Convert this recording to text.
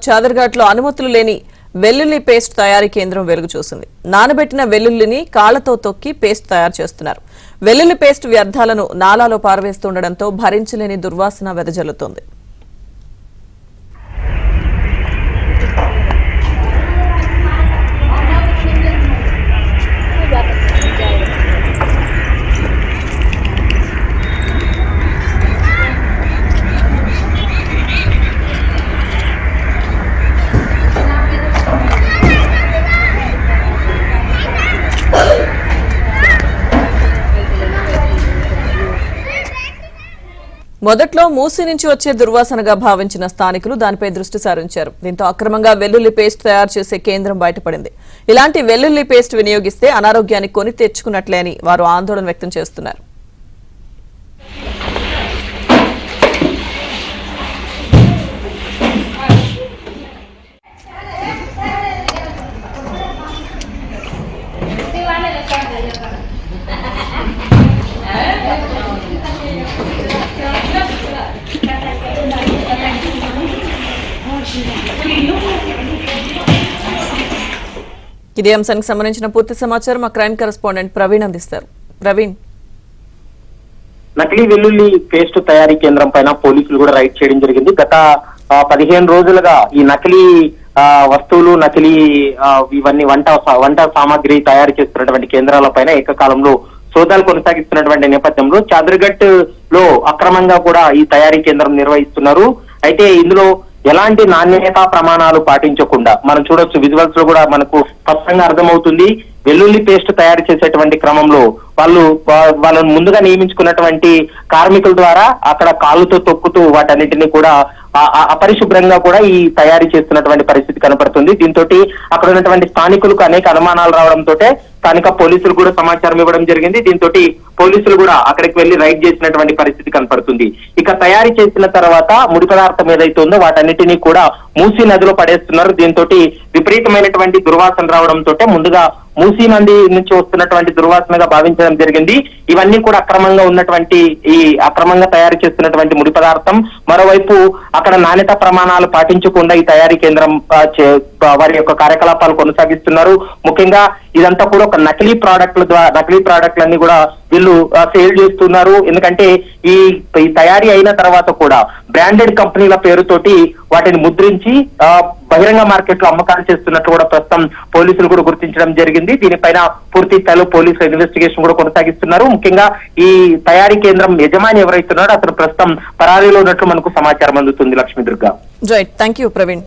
చాదర్ఘాట్ లో అనుమతులు లేని వెల్లుల్లి పేస్ట్ తయారీ కేంద్రం వెలుగు చూసింది. నానబెట్టిన వెల్లుల్లిని కాళ్లతో తొక్కి పేస్ట్ తయారు చేస్తున్నారు. వెల్లుల్లి పేస్ట్ వ్యర్థాలను నాలాలో పారవేస్తుండటంతో భరించలేని దుర్వాసన వెదజల్లుతోంది. మొదట్లో మూసి నుంచి వచ్చే దుర్వాసనగా భావించిన స్థానికులు దానిపై దృష్టి సారించారు. దీంతో అక్రమంగా వెల్లుల్లి పేస్ట్ తయారు చేసే కేంద్రం బయటపడింది. ఇలాంటి వెల్లుల్లి పేస్ట్ వినియోగిస్తే అనారోగ్యాన్ని కొని తెచ్చుకున్నట్లే అని వారు ఆందోళన వ్యక్తం చేస్తున్నారు. ఇదే అంశానికి సంబంధించిన పూర్తి సమాచారం మా క్రైమ్ కరెస్పాండెంట్ ప్రవీణ్ అందిస్తారు. ప్రవీణ్, నకిలీ వెల్లుల్లి పేస్ట్ తయారీ కేంద్రం పైన పోలీసులు కూడా రైడ్ చేయడం జరిగింది. గత 15 రోజులుగా ఈ నకిలీ వస్తువులు, నకిలీ ఇవన్నీ వంట సామాగ్రి తయారు చేస్తున్నటువంటి కేంద్రాల పైన ఏకకాలంలో సోదాలు కొనసాగిస్తున్నటువంటి నేపథ్యంలో చాదర్ఘట్ లో అక్రమంగా కూడా ఈ తయారీ కేంద్రం నిర్వహిస్తున్నారు. అయితే ఇందులో ఎలాంటి నాణ్యతా ప్రమాణాలు పాటించకుండా మనం చూడొచ్చు, విజువల్స్ లో కూడా మనకు స్పష్టంగా అర్థమవుతుంది. వెల్లుల్లి పేస్ట్ తయారు చేసేటువంటి క్రమంలో వాళ్ళను ముందుగా నియమించుకున్నటువంటి కార్మికుల ద్వారా అక్కడ కాళ్ళతో తొక్కుతూ వాటన్నిటిని కూడా అపరిశుభ్రంగా కూడా ఈ తయారీ చేస్తున్నటువంటి పరిస్థితి కనపడుతుంది. దీంతో అక్కడ ఉన్నటువంటి స్థానికులకు అనేక అనుమానాలు రావడంతో స్థానిక పోలీసులు కూడా సమాచారం ఇవ్వడం జరిగింది. దీంతో పోలీసులు కూడా అక్కడికి వెళ్లి రైడ్ చేసినటువంటి పరిస్థితి కనపడుతుంది. ఇక తయారీ చేసిన తర్వాత ముడి పదార్థం ఏదైతే ఉందో వాటన్నిటినీ కూడా మూసీ నదిలో పడేస్తున్నారు. దీంతో విపరీతమైనటువంటి దుర్వాసన రావడంతో ముందుగా మూసీ నది నుంచి వస్తున్నటువంటి దుర్వాసనగా భావించడం జరిగింది. ఇవన్నీ కూడా అక్రమంగా ఉన్నటువంటి ఈ అక్రమంగా తయారు చేస్తున్నటువంటి ముడి పదార్థం. మరోవైపు అక్కడ నాణ్యత ప్రమాణాలు పాటించకుండా ఈ తయారీ కేంద్రం వారి యొక్క కార్యకలాపాలు కొనసాగిస్తున్నారు. ముఖ్యంగా ఇదంతా కూడా ఒక నకిలీ ప్రాడక్ట్లన్నీ కూడా వీళ్ళు సేల్ చేస్తున్నారు. ఎందుకంటే ఈ తయారీ అయిన తర్వాత కూడా బ్రాండెడ్ కంపెనీల పేరుతోటి వాటిని ముద్రించి బహిరంగ మార్కెట్ లో అమ్మకాలు చేస్తున్నట్లు కూడా ప్రస్తుతం పోలీసులు కూడా గుర్తించడం జరిగింది. దీనిపైన పూర్తి స్థాయిలో పోలీసులు ఇన్వెస్టిగేషన్ కూడా కొనసాగిస్తున్నారు. ముఖ్యంగా ఈ తయారీ కేంద్రం యజమాని ఎవరైతున్నారో అతను ప్రస్తుతం పరారీలో ఉన్నట్లు మనకు సమాచారం అందుతుంది. లక్ష్మీ దుర్గా. Right, thank you Praveen.